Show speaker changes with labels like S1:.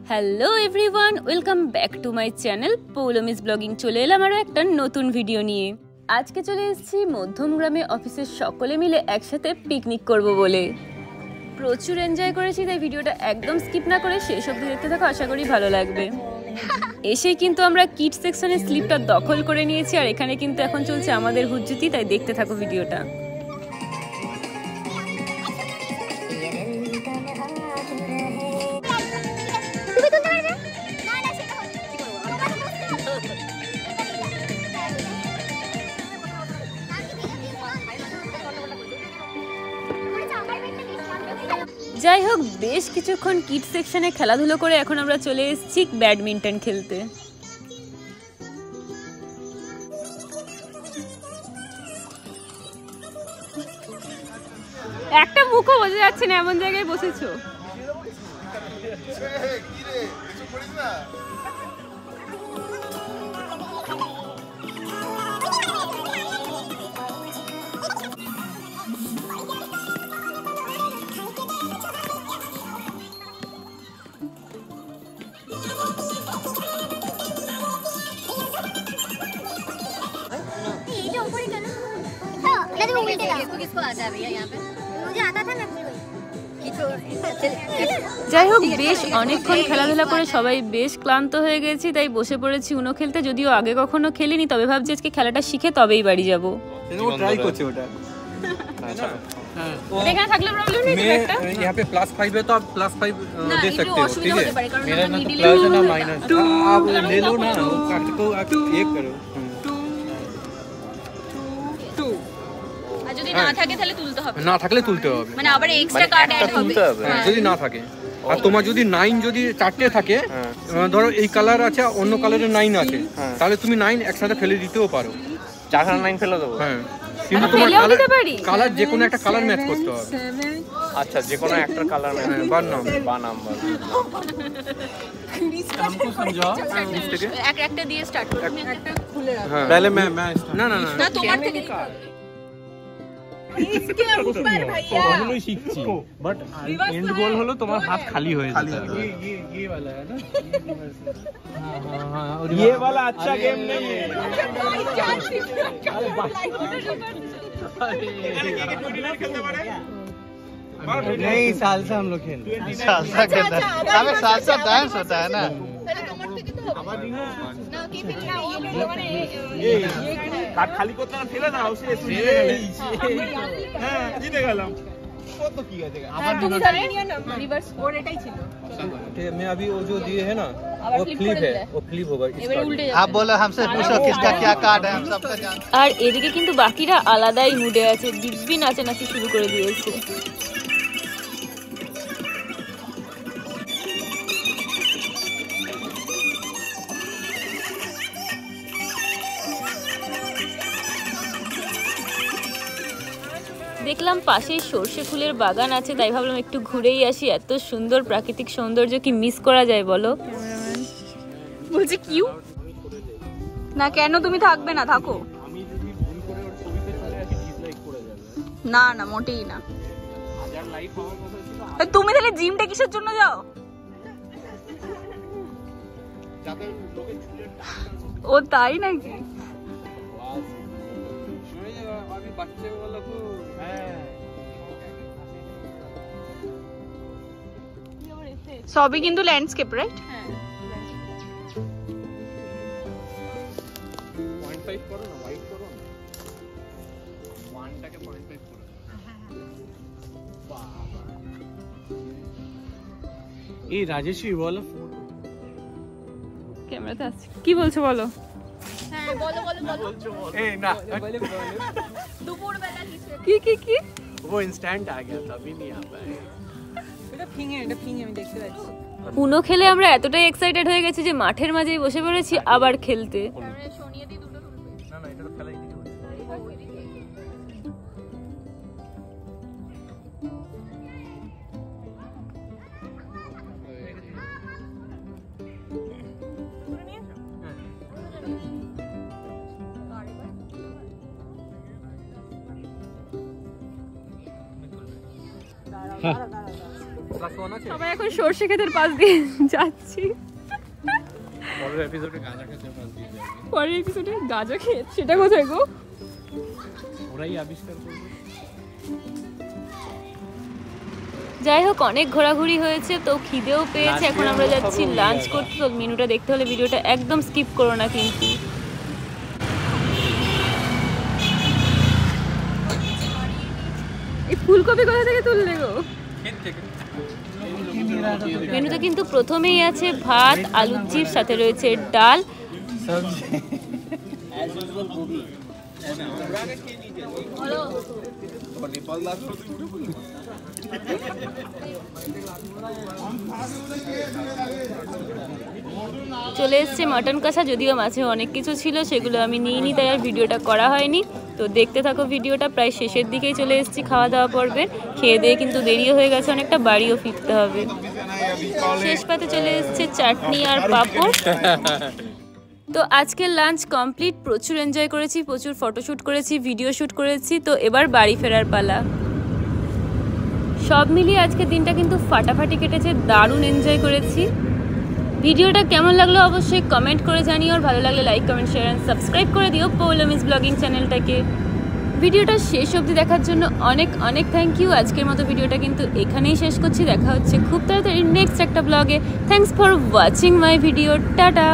S1: Hello everyone, welcome back to my channel পৌলমিস blogging. চলে এলাম আরও একটা নতুন ভিডিও নিয়ে। আজকে চলে এসেছি মধ্যমগ্রামে অফিসের সকলে মিলে একসাথে পিকনিক করব বলে। প্রচুর এনজয় করেছি, তাই ভিডিওটা একদম স্কিপ না করে শেষ অবধি দেখতে থাকো, আশা করি ভালো লাগবে। এসেই কিন্তু আমরা কিডস সেকশনের স্লিপটা দখল করে নিয়েছি, আর এখানে কিন্তু এখন চলছে আমাদের হুজ্জুতি, তাই দেখতে থাকো ভিডিওটা। যাই হোক, বেশ কিছুক্ষণ কিডস সেকশনে খেলাধুলো করে এখন আমরা চলে এসেছি ব্যাডমিন্টন খেলতে। একটা মুখও বোঝা যাচ্ছে না, এমন জায়গায় বসেছো। যাই হোক, বেশ অনেকক্ষণ খেলাধুলা করে সবাই বেশ ক্লান্ত হয়ে গেছি, তাই বসে পড়েছি উনো খেলতে। যদিও আগে কখনো খেলিনি, তবে ভাবছি আজকে খেলাটা শিখে তবেই বাড়ি যাবো।
S2: ट्राई করছে ওটা।
S1: এখানে থাকলে প্রবলেম নেই তো একটা।
S2: यहाँ पे +5 है तो आप +5 दे सकते हो, ठीक है।
S3: मेरा ना तो प्लस है ना माइनस,
S2: आप ले लो ना, काट को आप एक करो।
S1: আর যদি না থাকে তাহলে তুলতে হবে।
S2: না থাকলে তুলতে হবে,
S1: মানে আবার এক্সট্রা কার্ড অ্যাড হবে
S2: যদি না থাকে। আর তোমার যদি 9 যদি চারটে থাকে, ধরো এই কালার আছে অন্য কালারের 9 আছে, তাহলে তুমি 9 একসাথে ফেলে দিতেও পারো।
S3: 4-9 ফেলে দেবো।
S2: হ্যাঁ, কিন্তু তোমার কালার যে কোনো একটা কালার ম্যাচ করতে হবে।
S3: अच्छा, যে কোনো একটা কালার ম্যাচ
S2: বা নাম্বার
S3: हमको समझाओ।
S1: একটা দিয়ে স্টার্ট করো। তুমি একটা খুলে রাখো।
S3: पहले मैं
S2: না
S1: তোমার থেকে
S4: इसके ऊपर भैया
S3: ওগুলোই শিখছি, বাট এন্ড গোল হলো তোমার হাত খালি হয়ে যেতে হবে। ये वाला है ना, हां ये वाला अच्छा गेम नहीं है। नहीं, सालसा हम लोग खेलते हैं। सालसा खेलते हैं, हमें सालसा डांस होता है ना। কাট খালি করতে না, ফেলে দাও, সে হ্যাঁ জিতে গেলাম। কত কি আছে আবার
S1: তুমি ধরে নিও না, রিভার্স ওর এটাই ছিল।
S2: मैं अभी वो जो दिए है ना, वो फ्लिप है, वो फ्लिप होगा।
S1: এবারে উল্টে যাবে।
S3: आप बोलो हमसे पूछो किसका क्या कार्ड है, हम सबका जान।
S1: আর এদিকে কিন্তু বাকিরা আলাদাই মুডে আছে, দিব্যি নাচানাচি শুরু করে দিয়েছে। দেখলাম পাশেই সর্ষে ফুলের বাগান আছে, তাই ভাবলাম একটু ঘুরেই আসি। এত সুন্দর প্রাকৃতিক সৌন্দর্য কি মিস করা যায় বলো। বলছি কিউ না, কেন তুমি থাকবে না? থাকো।
S3: আমি যদি ভুল করে ওর ছবিতে চলে আসি, ডিসলাইক করে যাবে।
S1: না না, মোটেই না।
S3: 1000 লাইক পাওয়ার কথা ছিল।
S1: তুমি তাহলে জিমটা কিসের জন্য যাও?
S3: যাতে লোকে ছুলে
S1: ও তাই নাকি?
S3: আমি বাচ্চা বলা তো হ্যাঁ,
S1: সবই কিন্তু ল্যান্ডস্কেপ, রাইট? হ্যাঁ,
S3: 0.5 করো না, হোয়াইট করো না, 1টাকে 0.5 করো। বাবা, এই রাজেশই বলো,
S1: ক্যামেরাতে আছে। কি বলছো বলো? হ্যাঁ বলো বলো বলো।
S3: এই না
S1: দুপুর বেলা কি কি
S3: वो इंस्टेंट आ गया था, अभी नहीं आ पाया।
S4: এটা ফিঙে আমি দেখতে পাচ্ছি।
S1: উনো খেলে আমরা এতটাই এক্সাইটেড হয়ে গেছি যে মাঠের মাঝেই বসে পড়েছি আবার খেলতে।
S2: না এটা তো খেলাই দিতে হবে। প্লাস ওয়ান আছে।
S1: সবাই এখন সর্ষে ক্ষেতের পাশ দিয়ে যাচ্ছি।
S3: পরের এপিসোডে গাঁজা খেতে পাস দিয়ে যাবে।
S1: পরের এপিসোডে গাঁজা ক্ষেত, সেটা কোথায় গো?
S3: ওরাই আবিষ্কার করবে।
S1: যাই হোক, অনেক ঘোরাঘুরি হয়েছে, তো খিদেও পেয়েছে। এখন আমরা যাচ্ছি লাঞ্চ করতে। তো মেনুটা দেখতে হলে ভিডিওটা একদম স্কিপ করো না কিন্তু। এই ফুলকপি কোথা থেকে তুললে গো? মেনুতে কিন্তু প্রথমেই আছে ভাত, আলুর চিপস, সাথে রয়েছে ডাল। চলে এসছে মাটন কষা, যদিও মাঝে অনেক কিছু ছিল, সেগুলো আমি নিইনি, তাই আর ভিডিওটা করা হয়নি। তো দেখতে থাকো ভিডিওটা। প্রায় শেষের দিকেই চলে এসেছি খাওয়া দাওয়া পর্বে। খেয়ে দিয়ে কিন্তু দেরিও হয়ে গেছে অনেকটা, বাড়িও ফিরতে হবে। শেষ পাতে চলে এসছে চাটনি আর পাঁপড়। তো আজকের লাঞ্চ কমপ্লিট। প্রচুর এনজয় করেছি, প্রচুর ফটোশ্যুট করেছি, ভিডিও শ্যুট করেছি। তো এবার বাড়ি ফেরার পালা। সব মিলিয়ে আজকের দিনটা কিন্তু ফাটাফাটি কেটেছে, দারুণ এনজয় করেছি। ভিডিওটা কেমন লাগলো অবশ্যই কমেন্ট করে জানিও, আর ভালো লাগলে like, comment, share and subscribe করে দিও পৌলমিস ব্লগিং চ্যানেলটাকে। ভিডিওটা শেষ অবধি দেখার জন্য অনেক অনেক থ্যাংক ইউ। আজকের মতো ভিডিওটা কিন্তু এখানেই শেষ করছি। দেখা হচ্ছে খুব তাড়াতাড়ি নেক্সট একটা ব্লগে। Thanks for watching my video. Tata.